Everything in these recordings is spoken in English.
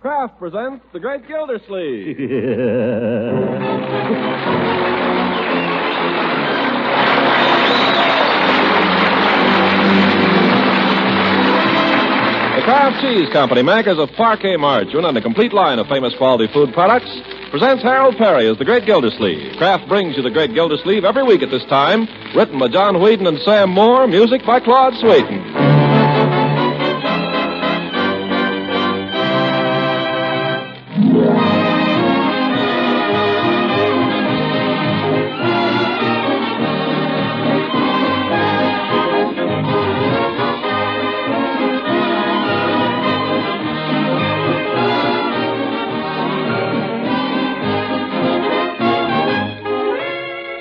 Kraft presents The Great Gildersleeve. The Kraft Cheese Company, makers of Parquet margarine and a complete line of famous quality food products, presents Harold Perry as The Great Gildersleeve. Kraft brings you The Great Gildersleeve every week at this time, written by John Whedon and Sam Moore, music by Claude Swaiten.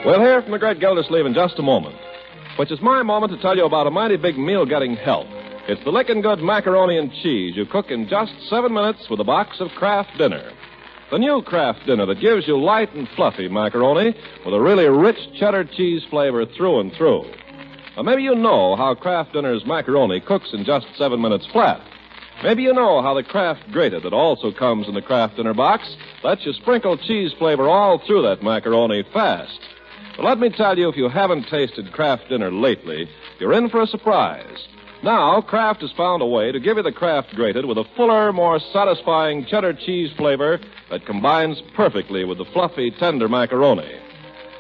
We'll hear from the Great Gildersleeve in just a moment, which is my moment to tell you about a mighty big meal-getting help. It's the lickin' good macaroni and cheese you cook in just 7 minutes with a box of Kraft Dinner. The new Kraft Dinner that gives you light and fluffy macaroni with a really rich cheddar cheese flavor through and through. Now, maybe you know how Kraft Dinner's macaroni cooks in just 7 minutes flat. Maybe you know how the Kraft Grated that also comes in the Kraft Dinner box lets you sprinkle cheese flavor all through that macaroni fast. But let me tell you, if you haven't tasted Kraft Dinner lately, you're in for a surprise. Now, Kraft has found a way to give you the Kraft Grated with a fuller, more satisfying cheddar cheese flavor that combines perfectly with the fluffy, tender macaroni.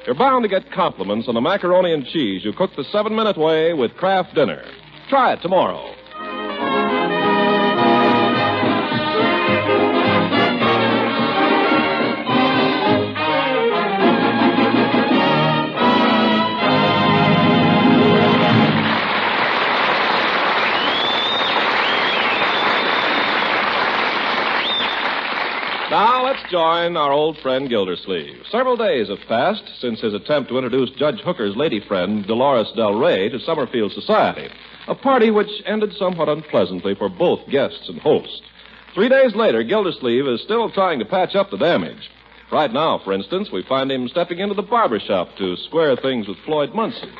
You're bound to get compliments on the macaroni and cheese you cook the 7-minute way with Kraft Dinner. Try it tomorrow. Now, let's join our old friend Gildersleeve. Several days have passed since his attempt to introduce Judge Hooker's lady friend, Dolores Del Rey, to Summerfield society, a party which ended somewhat unpleasantly for both guests and host. 3 days later, Gildersleeve is still trying to patch up the damage. Right now, for instance, we find him stepping into the barber shop to square things with Floyd Munson.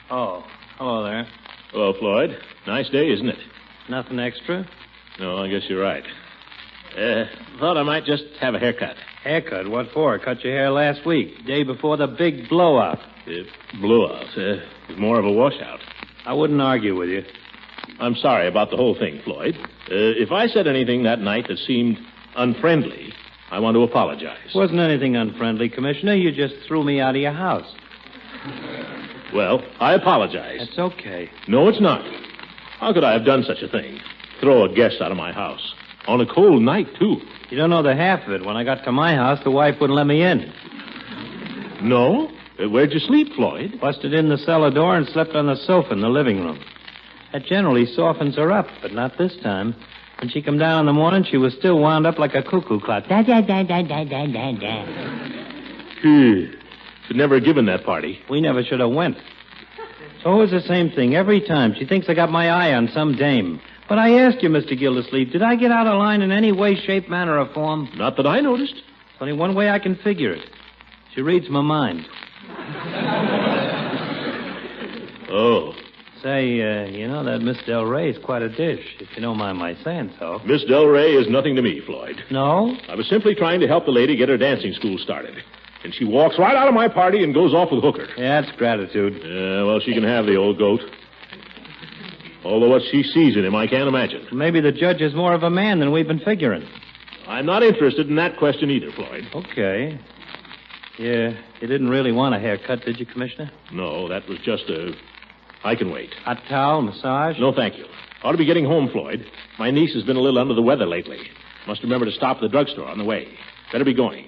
Oh, hello there. Hello, Floyd. Nice day, isn't it? Nothing extra? No, I guess you're right. Thought I might just have a haircut. Haircut? What for? Cut your hair last week, day before the big blowout. Blowout? It was more of a washout. I wouldn't argue with you. I'm sorry about the whole thing, Floyd. If I said anything that night that seemed unfriendly, I want to apologize. Wasn't anything unfriendly, Commissioner. You just threw me out of your house. Well, I apologize. It's okay. No, it's not. How could I have done such a thing? Throw a guest out of my house. On a cold night, too. You don't know the half of it. When I got to my house, the wife wouldn't let me in. No? Where'd you sleep, Floyd? Busted in the cellar door and slept on the sofa in the living room. That generally softens her up, but not this time. When she come down in the morning, she was still wound up like a cuckoo clock. Da, da, da, da, da, da, da, da. Should never have given that party. We never should have went. It's always the same thing. Every time she thinks I got my eye on some dame. But I asked you, Mr. Gildersleeve, did I get out of line in any way, shape, manner, or form? Not that I noticed. There's only one way I can figure it. She reads my mind. Oh. Say, you know that Miss Del Rey is quite a dish, if you don't mind my saying so. Miss Del Rey is nothing to me, Floyd. No? I was simply trying to help the lady get her dancing school started. And she walks right out of my party and goes off with Hooker. Yeah, that's gratitude. Yeah, well, she can have the old goat. Although what she sees in him, I can't imagine. Maybe the judge is more of a man than we've been figuring. I'm not interested in that question either, Floyd. Okay. Yeah, you didn't really want a haircut, did you, Commissioner? No, that was just a... I can wait. Hot towel, massage? No, thank you. Ought to be getting home, Floyd. My niece has been a little under the weather lately. Must remember to stop at the drugstore on the way. Better be going.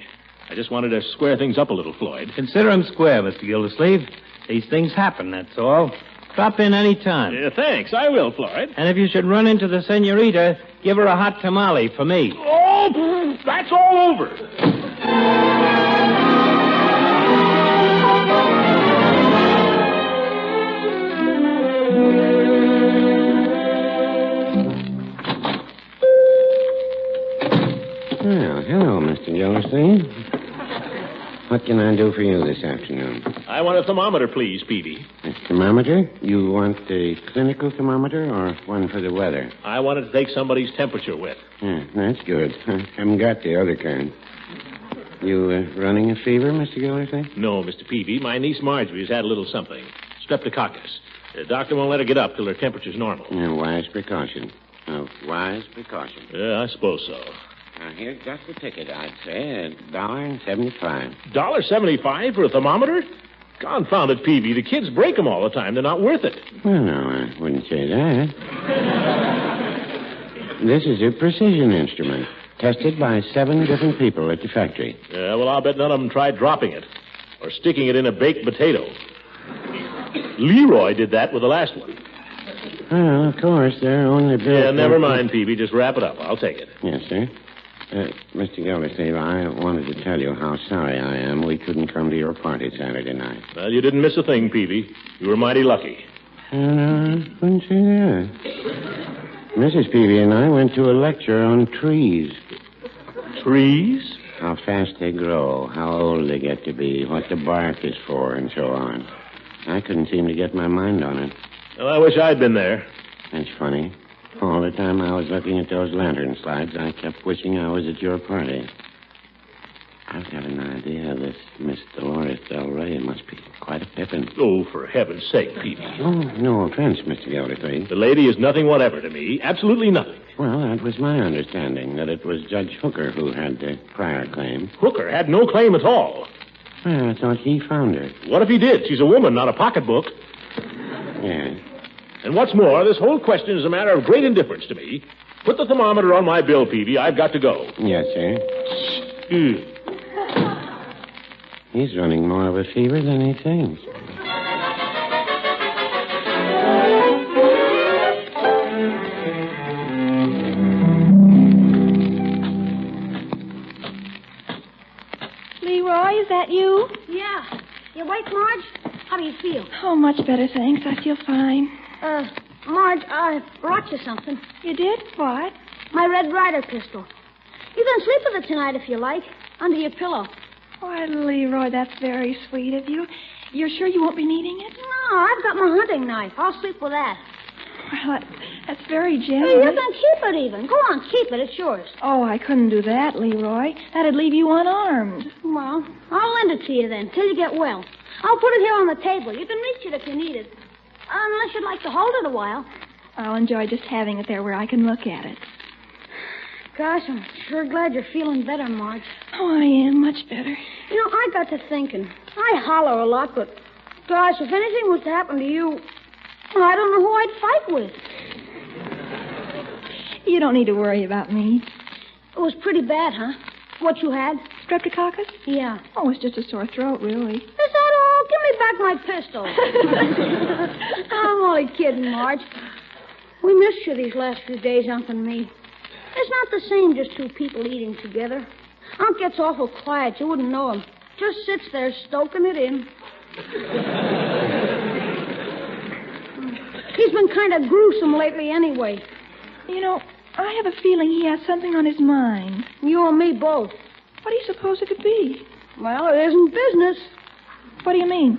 I just wanted to square things up a little, Floyd. Consider him square, Mr. Gildersleeve. These things happen, that's all. Drop in any time. Thanks, I will, Floyd. And if you should run into the senorita, give her a hot tamale for me. Oh, that's all over. Well, hello, Mr. Gildersleeve. What can I do for you this afternoon? I want a thermometer, please, Peavy. A thermometer? You want a clinical thermometer or one for the weather? I wanted to take somebody's temperature with. Yeah, that's good. I haven't got the other kind. You running a fever, Mr. Gildersleeve? No, Mr. Peavy. My niece Marjorie's had a little something. Streptococcus. The doctor won't let her get up till her temperature's normal. Yeah, wise precaution. Wise precaution. Yeah, I suppose so. Now, here's just the ticket, I'd say. $1.75. $1.75 for a thermometer? Confound it, Peavy. The kids break them all the time. They're not worth it. Well, no, I wouldn't say that. This is a precision instrument, tested by 7 different people at the factory. Yeah, well, I'll bet none of them tried dropping it or sticking it in a baked potato. Leroy did that with the last one. Well, of course, they're only built... Yeah, never mind, Peavy. Just wrap it up. I'll take it. Yes, sir. Mr. Gildersleeve, I wanted to tell you how sorry I am we couldn't come to your party Saturday night. Well, you didn't miss a thing, Peavy. You were mighty lucky. I couldn't say that. Mrs. Peavy and I went to a lecture on trees. Trees? How fast they grow, how old they get to be, what the bark is for, and so on. I couldn't seem to get my mind on it. Well, I wish I'd been there. That's funny. All the time I was looking at those lantern slides, I kept wishing I was at your party. I've got an idea this Miss Dolores Del Rey must be quite a pippin. Oh, for heaven's sake, Peavy. Oh, no offense, Mr. Gildersleeve. The lady is nothing whatever to me. Absolutely nothing. Well, that was my understanding, that it was Judge Hooker who had the prior claim. Hooker had no claim at all. Well, I thought he found her. What if he did? She's a woman, not a pocketbook. Yes. And what's more, this whole question is a matter of great indifference to me. Put the thermometer on my bill, Peavy. I've got to go. Yes, sir. Hmm. He's running more of a fever than he thinks. Leroy, is that you? Yeah. You awake, Marge? How do you feel? Oh, much better, thanks. I feel fine. Marge, I brought you something. You did? What? My Red Ryder pistol. You can sleep with it tonight if you like, under your pillow. Why, Leroy, that's very sweet of you. You're sure you won't be needing it? No, I've got my hunting knife. I'll sleep with that. Well, that's very Hey, generous. you can keep it even. Go on, keep it. It's yours. Oh, I couldn't do that, Leroy. That'd leave you unarmed. Well, I'll lend it to you then, till you get well. I'll put it here on the table. You can reach it if you need it. Unless you'd like to hold it a while. I'll enjoy just having it there where I can look at it. Gosh, I'm sure glad you're feeling better, Marge. Oh, I am much better. You know, I got to thinking. I holler a lot, but gosh, if anything was to happen to you, well, I don't know who I'd fight with. You don't need to worry about me. It was pretty bad, huh? What you had? Streptococcus? Yeah. Oh, it's just a sore throat, really. Is that all? Give me back my pistol. I'm only kidding, Marge. We missed you these last few days, Unc and me. It's not the same just two people eating together. Unc gets awful quiet. You wouldn't know him. Just sits there stoking it in. He's been kind of gruesome lately anyway. You know, I have a feeling he has something on his mind. You and me both. What do you suppose it could be? Well, it isn't business. What do you mean?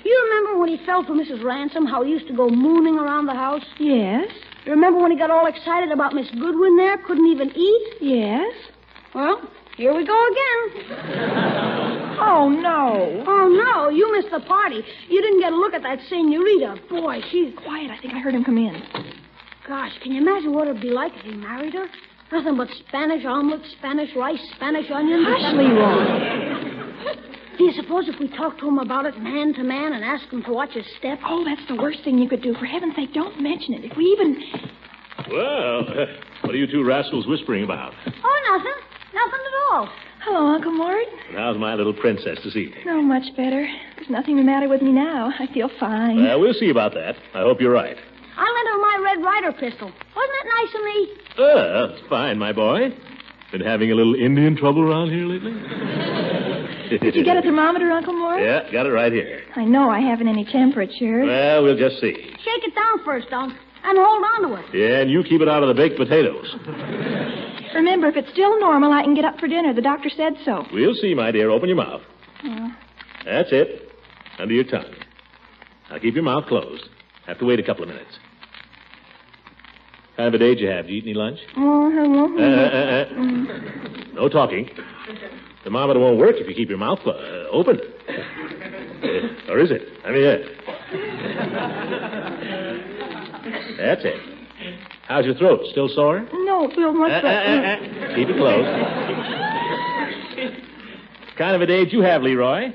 You remember when he fell for Mrs. Ransom, how he used to go mooning around the house? Yes. You remember when he got all excited about Miss Goodwin there, couldn't even eat? Yes. Well, here we go again. Oh, no. Oh, no, you missed the party. You didn't get a look at that senorita. Boy, she's... Quiet, I think I heard him come in. Gosh, can you imagine what it'd be like if he married her? Nothing but Spanish omelet, Spanish rice, Spanish onions. Hush, Leroy. Do you suppose if we talked to him about it man to man and asked him to watch his step? Oh, that's the worst thing you could do. For heaven's sake, don't mention it. If we even... Well, what are you two rascals whispering about? Oh, nothing. Nothing at all. Hello, Uncle Mort. How's my little princess this evening? Oh, much better. There's nothing the matter with me now. I feel fine. Well, we'll see about that. I hope you're right. I lent her my Red Ryder pistol. Wasn't it nice of me? That's fine, my boy. Been having a little Indian trouble around here lately? Did you get a thermometer, Uncle Mort? Yeah, got it right here. I know I haven't any temperature. Well, we'll just see. Shake it down first, Unc, and hold on to it. Yeah, and you keep it out of the baked potatoes. Remember, if it's still normal, I can get up for dinner. The doctor said so. We'll see, my dear. Open your mouth. That's it. Under your tongue. Now keep your mouth closed. Have to wait a couple of minutes. What kind of a day did you have? Did you eat any lunch? No talking. The thermometer won't work if you keep your mouth open. Or is it? I mean, That's it. How's your throat? Still sore? No, feel much better. Keep it closed. What kind of a day did you have, Leroy?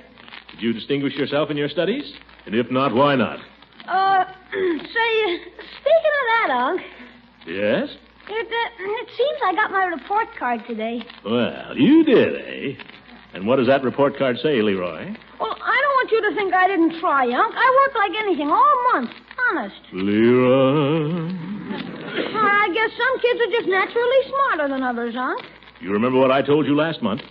Did you distinguish yourself in your studies? And if not, why not? Say, speaking of that, Unc. Yes? It seems I got my report card today. Well, you did, eh? And what does that report card say, Leroy? Well, I don't want you to think I didn't try, Unc. I worked like anything all month. Honest. Leroy. I guess some kids are just naturally smarter than others, Unc. You remember what I told you last month?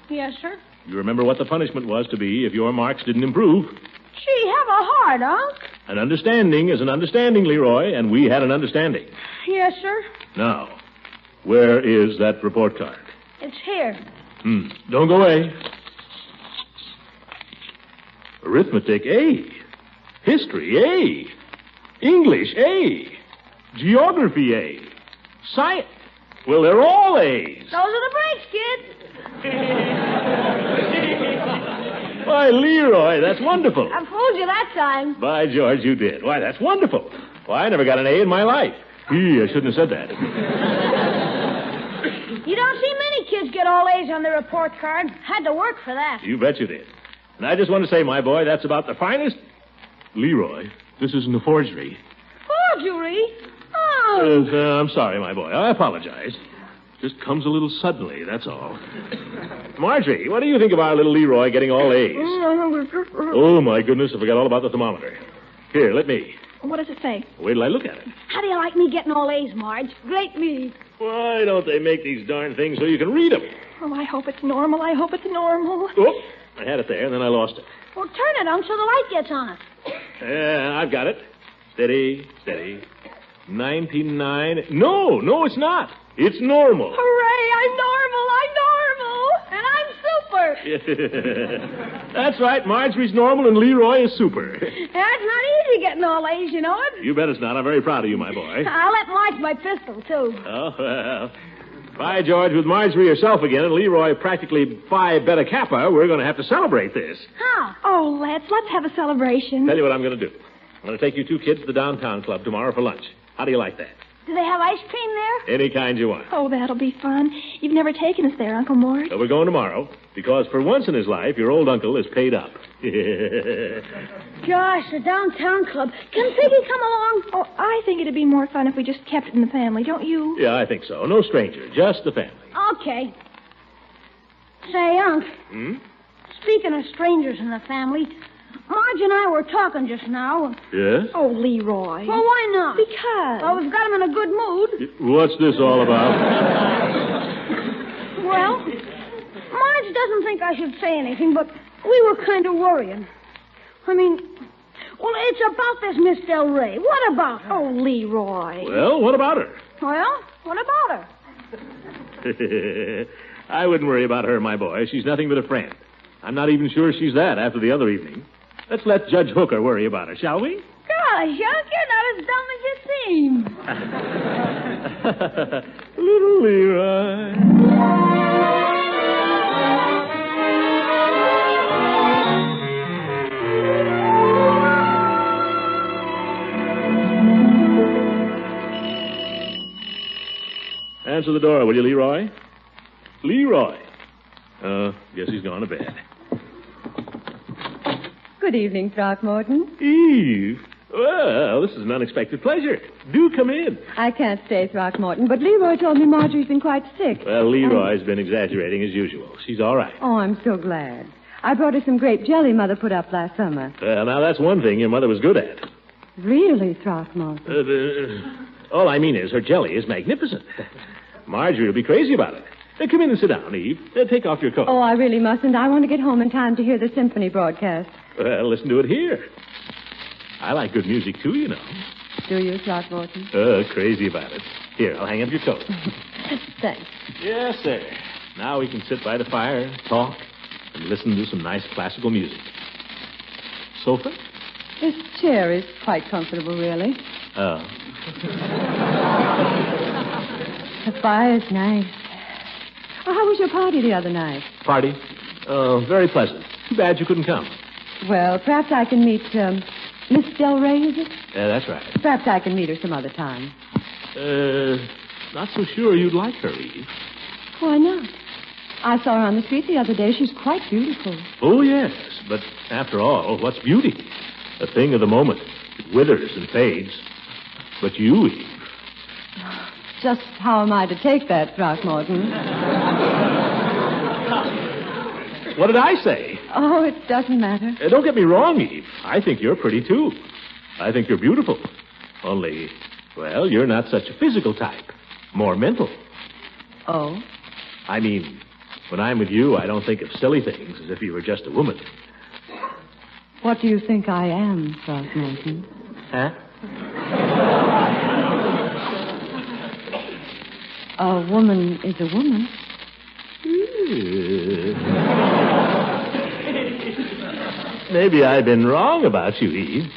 Yes, sir. You remember what the punishment was to be if your marks didn't improve? Gee, have a heart, Unc. An understanding is an understanding, Leroy, and we had an understanding. Yes, sir. Now, where is that report card? It's here. Don't go away. Arithmetic, A. History, A. English, A. Geography, A. Science. Well, they're all A's. Those are the breaks, kid. Why, Leroy, that's wonderful. I fooled you that time. By George, you did. Why, that's wonderful. Why, I never got an A in my life. I shouldn't have said that. You don't see many kids get all A's on their report card. Had to work for that. You bet you did. And I just want to say, my boy, that's about the finest... Leroy, this isn't a forgery. Forgery? Oh. I'm sorry, my boy. I apologize. Just comes a little suddenly, that's all. Marjorie, what do you think of our little Leroy getting all A's? Oh, my goodness, I forgot all about the thermometer. Here, let me. What does it say? Wait till I look at it. How do you like me getting all A's, Marge? Great me. Why don't they make these darn things so you can read them? Oh, I hope it's normal. I hope it's normal. Oh, I had it there, and then I lost it. Well, turn it on so the light gets on it. Yeah, I've got it. Steady, steady. 99. No, it's not. It's normal. Hooray, I'm normal. And I'm super. That's right. Marjorie's normal and Leroy is super. That's not easy getting all A's, you know it. You bet it's not. I'm very proud of you, my boy. I'll let Marge my pistol, too. Oh, well. By George, with Marjorie herself again and Leroy practically Phi Beta Kappa, we're going to have to celebrate this. How? Oh, let's have a celebration. Tell you what I'm going to do. I'm going to take you two kids to the downtown club tomorrow for lunch. How do you like that? Do they have ice cream there? Any kind you want. Oh, that'll be fun. You've never taken us there, Uncle Mort. So we're going tomorrow, because for once in his life, your old uncle is paid up. Gosh, the downtown club. Can Piggy come along? Oh, I think it'd be more fun if we just kept it in the family, don't you? Yeah, I think so. No stranger, just the family. Okay. Say, Unc. Speaking of strangers in the family, Marge and I were talking just now. Yes? Oh, Leroy. Well, why not? Because. Well, we've got him in a good mood. What's this all about? Well, Marge doesn't think I should say anything, but we were kind of worrying. I mean, well, it's about this Miss Del Rey. What about her? Oh, Leroy. Well, what about her? Well, what about her? I wouldn't worry about her, my boy. She's nothing but a friend. I'm not even sure she's that after the other evening. Let's let Judge Hooker worry about her, shall we? Gosh, Unc, you're not as dumb as you seem. Little Leroy. Answer the door, will you, Leroy? Leroy. Guess he's gone to bed. Good evening, Throckmorton. Eve. Well, this is an unexpected pleasure. Do come in. I can't stay, Throckmorton, but Leroy told me Marjorie's been quite sick. Well, Leroy's been exaggerating as usual. She's all right. Oh, I'm so glad. I brought her some grape jelly Mother put up last summer. Well, now, that's one thing your mother was good at. Really, Throckmorton? All I mean is her jelly is magnificent. Marjorie will be crazy about it. Come in and sit down, Eve. Take off your coat. Oh, I really mustn't. I want to get home in time to hear the symphony broadcast. Well, listen to it here. I like good music, too, you know. Do you, Throckmorton? Crazy about it. Here, I'll hang up your coat. Thanks. Yes, sir. Now we can sit by the fire and talk. and listen to some nice classical music. Sofa? This chair is quite comfortable, really. Oh. The fire's nice. Oh, how was your party the other night? Party? Oh, very pleasant. Too bad you couldn't come. Well, perhaps I can meet Miss Del Rey, is it? Yeah, that's right. Perhaps I can meet her some other time. Not so sure you'd like her, Eve. Why not? I saw her on the street the other day. She's quite beautiful. Oh, yes, but after all, what's beauty? A thing of the moment. It withers and fades. But you, Eve. Just how am I to take that, Throckmorton? What did I say? Oh, it doesn't matter. Don't get me wrong, Eve. I think you're pretty, too. I think you're beautiful. Only, well, you're not such a physical type. More mental. Oh? I mean, when I'm with you, I don't think of silly things as if you were just a woman. What do you think I am, Throckmorton? Huh? A woman is a woman. Maybe I've been wrong about you, Eve.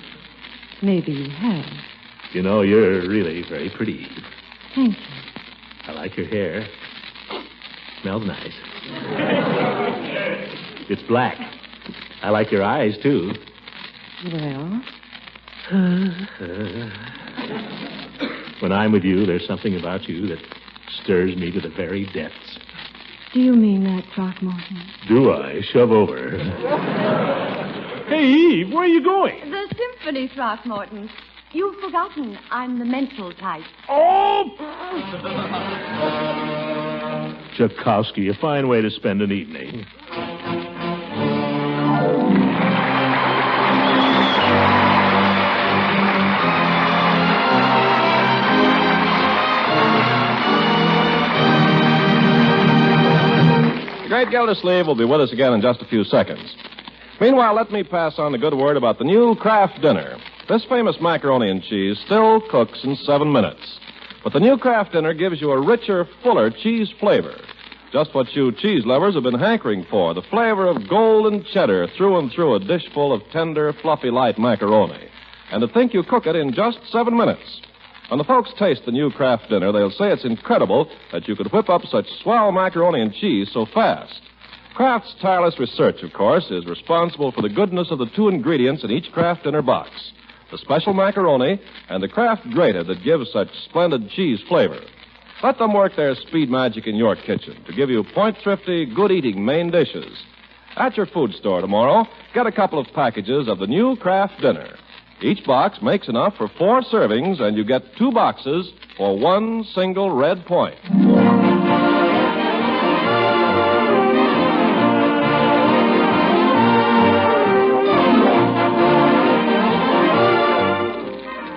Maybe you have. You know, you're really very pretty, Eve. Thank you. I like your hair. Smells nice. It's black. I like your eyes, too. Well? When I'm with you, there's something about you that stirs me to the very depths. Do you mean that, Throckmorton? Do I? Shove over. Hey, Eve, where are you going? The symphony, Throckmorton. You've forgotten I'm the mental type. Oh! Tchaikovsky, a fine way to spend an evening. The great Gildersleeve will be with us again in just a few seconds. Meanwhile, let me pass on the good word about the new Kraft Dinner. This famous macaroni and cheese still cooks in 7 minutes. But the new Kraft Dinner gives you a richer, fuller cheese flavor. Just what you cheese lovers have been hankering for, the flavor of golden cheddar through and through a dish full of tender, fluffy, light macaroni. And to think you cook it in just 7 minutes. When the folks taste the new Kraft Dinner, they'll say it's incredible that you could whip up such swell macaroni and cheese so fast. Kraft's tireless research, of course, is responsible for the goodness of the 2 ingredients in each Kraft Dinner box. The special macaroni and the Kraft grater that gives such splendid cheese flavor. Let them work their speed magic in your kitchen to give you point-thrifty, good-eating main dishes. At your food store tomorrow, get a couple of packages of the new Kraft Dinner. Each box makes enough for 4 servings, and you get 2 boxes for 1 single red point.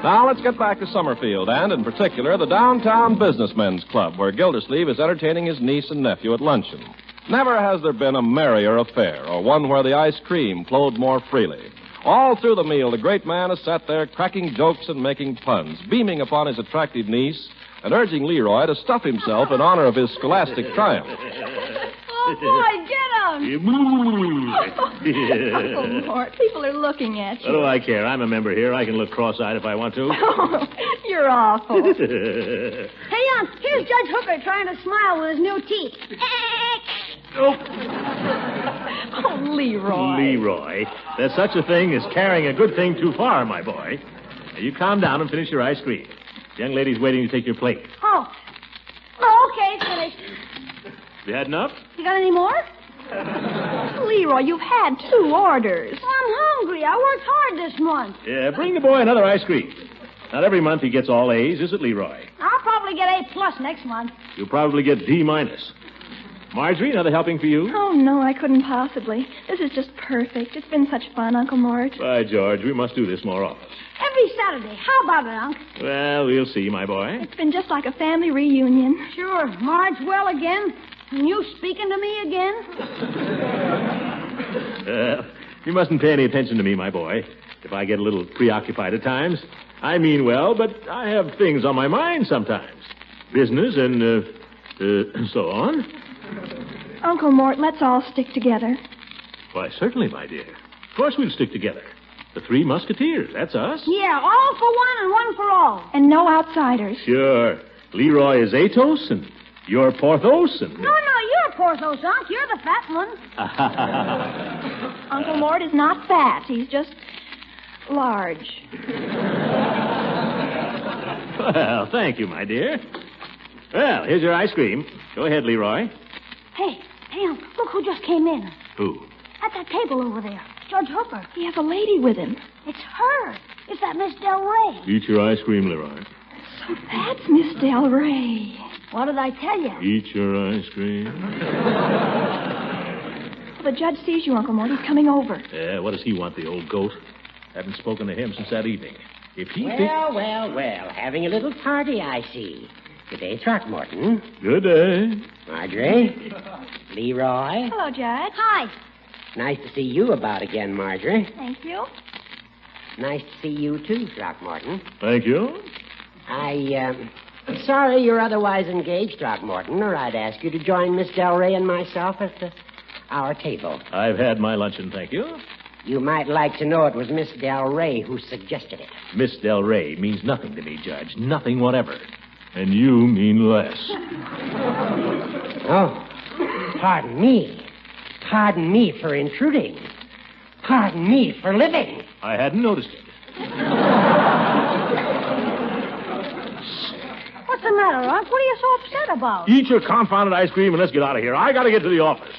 Now let's get back to Summerfield, and in particular, the Downtown Businessmen's Club, where Gildersleeve is entertaining his niece and nephew at luncheon. Never has there been a merrier affair, or one where the ice cream flowed more freely. All through the meal, the great man has sat there cracking jokes and making puns, beaming upon his attractive niece, and urging Leroy to stuff himself in honor of his scholastic triumph. Oh, boy, get him! Uncle Mort, people are looking at What you. do I care? I'm a member here. I can look cross-eyed if I want to. Oh, you're awful. Hey, Unc, here's Judge Hooker trying to smile with his new teeth. Oh, Leroy. Leroy, there's such a thing as carrying a good thing too far, my boy. Now, you calm down and finish your ice cream. The young lady's waiting to take your plate. Oh, okay, finished. You had enough? You got any more? Leroy, you've had 2 orders. Well, I'm hungry. I worked hard this month. Yeah, bring the boy another ice cream. Not every month he gets all A's, is it, Leroy? I'll probably get A+ next month. You'll probably get D-. Marjorie, another helping for you? Oh, no, I couldn't possibly. This is just perfect. It's been such fun, Uncle Mort. By George, we must do this more often. Every Saturday. How about it, Unc? Well, we'll see, my boy. It's been just like a family reunion. Sure. Marge well again. And you speaking to me again? You mustn't pay any attention to me, my boy. If I get a little preoccupied at times. I mean well, but I have things on my mind sometimes. Business and so on. Uncle Mort, let's all stick together. Why, certainly, my dear. Of course we'll stick together. The Three Musketeers, that's us. Yeah, all for one and one for all. And no outsiders. Sure. Leroy is Athos, and you're Porthos, and... No, you're Porthos, Unc. You're the fat one. Uncle Mort is not fat. He's just large. Well, thank you, my dear. Well, here's your ice cream. Go ahead, Leroy. Hey, Unc, look who just came in. Who? At that table over there. Judge Hooker. He has a lady with him. It's her. It's that Miss Del Rey. Eat your ice cream, Leroy. So that's Miss Del Rey. What did I tell you? Eat your ice cream. The judge sees you, Uncle Mort. He's coming over. Yeah, what does he want, the old goat? Haven't spoken to him since that evening. If he Well, having a little party, I see. Good day, Throckmorton. Good day. Marjorie. Leroy. Hello, Judge. Hi. Nice to see you about again, Marjorie. Thank you. Nice to see you, too, Throckmorton. Thank you. I'm sorry you're otherwise engaged, Throckmorton, or I'd ask you to join Miss Del Rey and myself at our table. I've had my luncheon, thank you. You might like to know it was Miss Del Rey who suggested it. Miss Del Rey means nothing to me, Judge. Nothing whatever. And you mean less. Oh, pardon me. Pardon me for intruding. Pardon me for living. I hadn't noticed it. What's the matter, Unc? What are you so upset about? Eat your confounded ice cream and let's get out of here. I got to get to the office.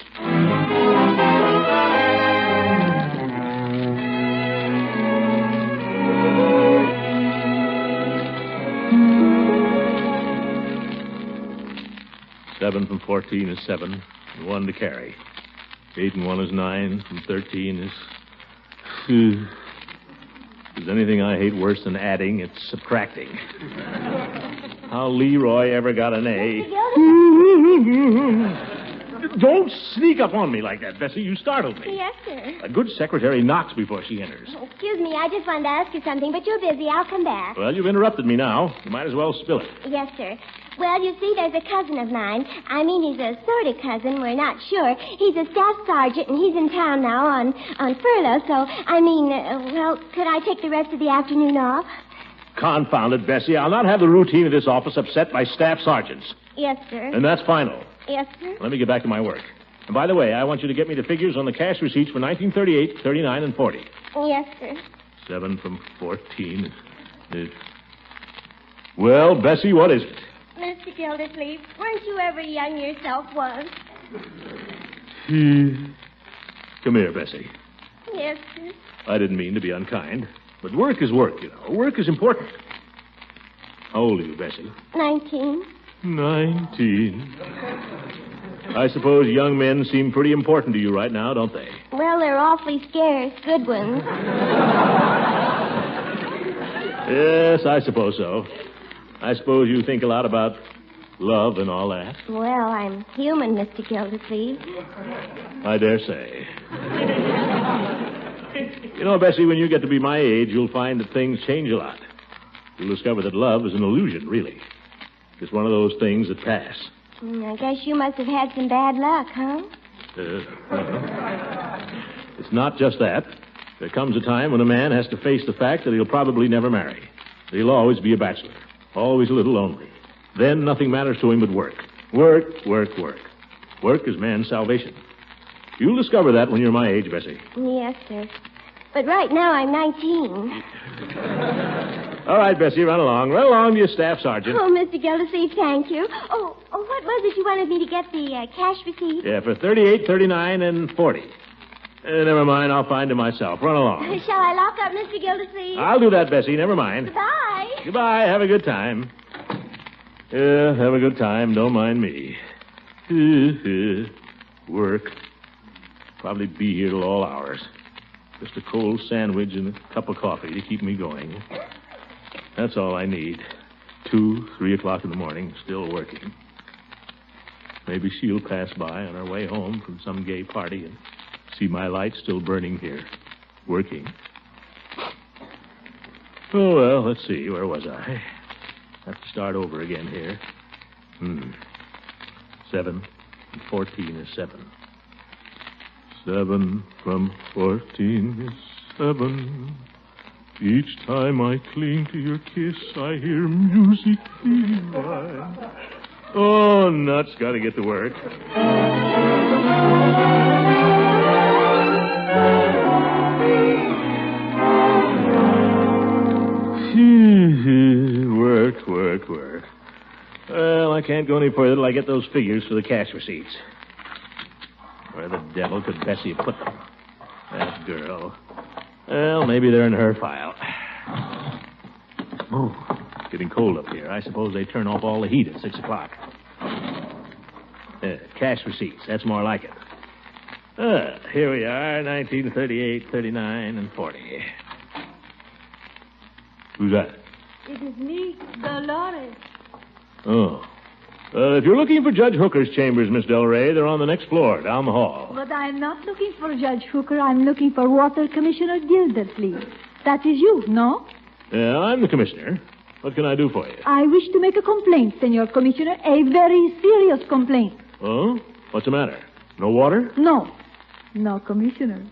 7 from 14 is 7, and 1 to carry. 8 and 1 is 9, from 13 is... If there's anything I hate worse than adding, it's subtracting. How Leroy ever got an A... Don't sneak up on me like that, Bessie. You startled me. Yes, sir. A good secretary knocks before she enters. Excuse me, I just wanted to ask you something, but you're busy. I'll come back. Well, you've interrupted me now. You might as well spill it. Yes, sir. Well, you see, there's a cousin of mine. I mean, he's a sort of cousin. We're not sure. He's a staff sergeant, and he's in town now on furlough, so, could I take the rest of the afternoon off? Confound it, Bessie. I'll not have the routine of this office upset by staff sergeants. Yes, sir. And that's final. Yes, sir. Let me get back to my work. And by the way, I want you to get me the figures on the cash receipts for 1938, 39, and 40. Yes, sir. 7 from 14 is... Well, Bessie, what is it? Mr. Gildersleeve, weren't you ever young yourself once? Come here, Bessie. Yes, sir. I didn't mean to be unkind, but work is work, you know. Work is important. How old are you, Bessie? 19. 19. I suppose young men seem pretty important to you right now, don't they? Well, they're awfully scarce. Good ones. Yes, I suppose so. I suppose you think a lot about love and all that. Well, I'm human, Mr. Gildersleeve. I dare say. You know, Bessie, when you get to be my age, you'll find that things change a lot. You'll discover that love is an illusion, really. It's one of those things that pass. I guess you must have had some bad luck, huh? It's not just that. There comes a time when a man has to face the fact that he'll probably never marry. That he'll always be a bachelor. Always a little lonely. Then nothing matters to him but work. Work, work, work. Work is man's salvation. You'll discover that when you're my age, Bessie. Yes, sir. But right now I'm 19. All right, Bessie, run along. Run along to your staff sergeant. Oh, Mr. Gildersleeve, thank you. Oh, what was it you wanted me to get the cash receipt? Yeah, for 38, 39, and 40. Never mind, I'll find him myself. Run along. Shall I lock up, Mr. Gildersleeve? I'll do that, Bessie. Never mind. Goodbye. Goodbye. Have a good time. Yeah, have a good time. Don't mind me. Work. Probably be here till all hours. Just a cold sandwich and a cup of coffee to keep me going. That's all I need. 2, 3 o'clock in the morning, still working. Maybe she'll pass by on her way home from some gay party and see my light still burning here, working. Oh, well, let's see. Where was I? Have to start over again here. 7 and 14 is 7. 7 from 14 is 7. Each time I cling to your kiss, I hear music divine. Oh, nuts. Got to get to work. Work. Well, I can't go any further till I get those figures for the cash receipts. Where the devil could Bessie put them? That girl. Well, maybe they're in her file. Oh, it's getting cold up here. I suppose they turn off all the heat at 6 o'clock. Cash receipts. That's more like it. Here we are, 1938, 39, and 40. Who's that? It is me, Dolores. Oh. If you're looking for Judge Hooker's chambers, Miss Del Rey, they're on the next floor, down the hall. But I'm not looking for Judge Hooker. I'm looking for Water Commissioner Gildersleeve. That is you, no? Yeah, I'm the commissioner. What can I do for you? I wish to make a complaint, Senor Commissioner. A very serious complaint. Oh? What's the matter? No water? No, Commissioner.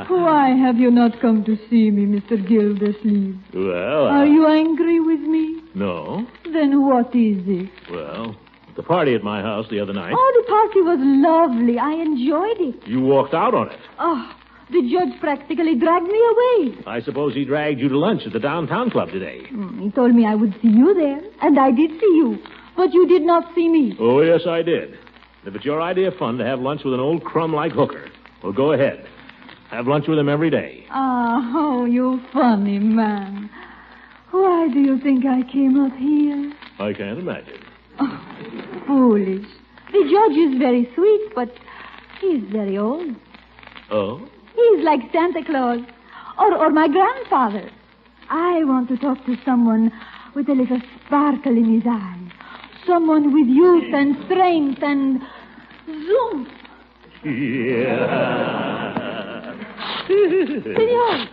Why have you not come to see me, Mr. Gildersleeve? Well, Are you angry with me? No. Then what is it? Well, the party at my house the other night. Oh, the party was lovely. I enjoyed it. You walked out on it. Oh, the judge practically dragged me away. I suppose he dragged you to lunch at the downtown club today. He told me I would see you there, and I did see you. But you did not see me. Oh, yes, I did. If it's your idea of fun to have lunch with an old crumb like Hooker, well, go ahead. Have lunch with him every day. Oh, you funny man. Why do you think I came up here? I can't imagine. Oh, foolish. The judge is very sweet, but he's very old. Oh? He's like Santa Claus. Or my grandfather. I want to talk to someone with a little sparkle in his eye. Someone with youth and strength and zoom. Yeah. Senor,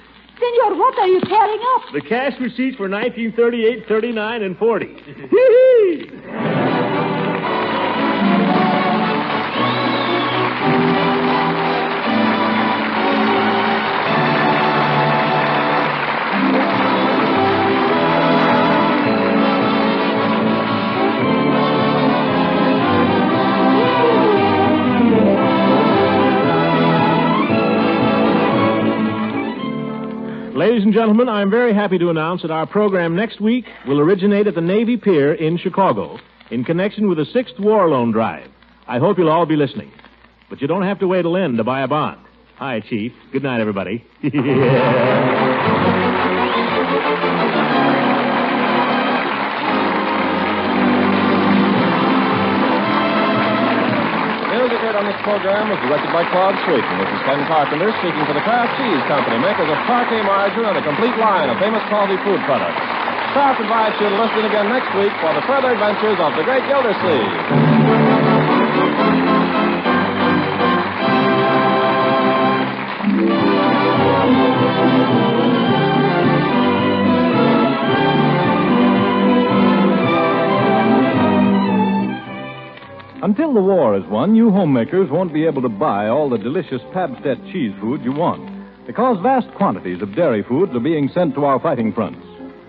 what are you tearing up? The cash receipts for 1938, 39, and 40. Ladies and gentlemen, I'm very happy to announce that our program next week will originate at the Navy Pier in Chicago in connection with the 6th War Loan Drive. I hope you'll all be listening. But you don't have to wait till end to buy a bond. Hi, Chief. Good night, everybody. On this program was directed by Claude Sweeten. This is Ken Carpenter speaking for the Kraft Cheese Company, makers of parquet margarine and a complete line of famous quality food products. Kraft invites you to listen again next week for the further adventures of the great Gildersleeve. Until the war is won, you homemakers won't be able to buy all the delicious Pabstet cheese food you want, because vast quantities of dairy foods are being sent to our fighting fronts.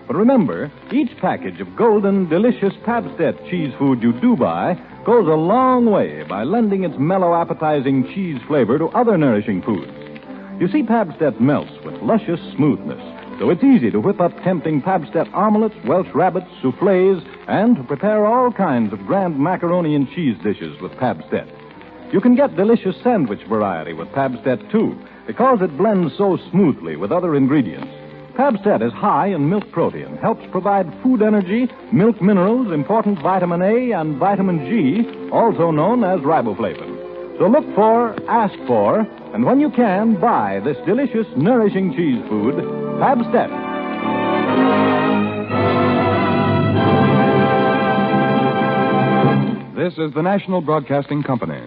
But remember, each package of golden, delicious Pabstet cheese food you do buy goes a long way by lending its mellow, appetizing cheese flavor to other nourishing foods. You see, Pabstet melts with luscious smoothness, so it's easy to whip up tempting Pabstet omelets, Welsh rabbits, soufflés, and to prepare all kinds of grand macaroni and cheese dishes with Pabstet. You can get delicious sandwich variety with Pabstet, too, because it blends so smoothly with other ingredients. Pabstet is high in milk protein, helps provide food energy, milk minerals, important vitamin A and vitamin G, also known as riboflavin. So look for, ask for, and when you can, buy this delicious, nourishing cheese food, Pabstet. This is the National Broadcasting Company.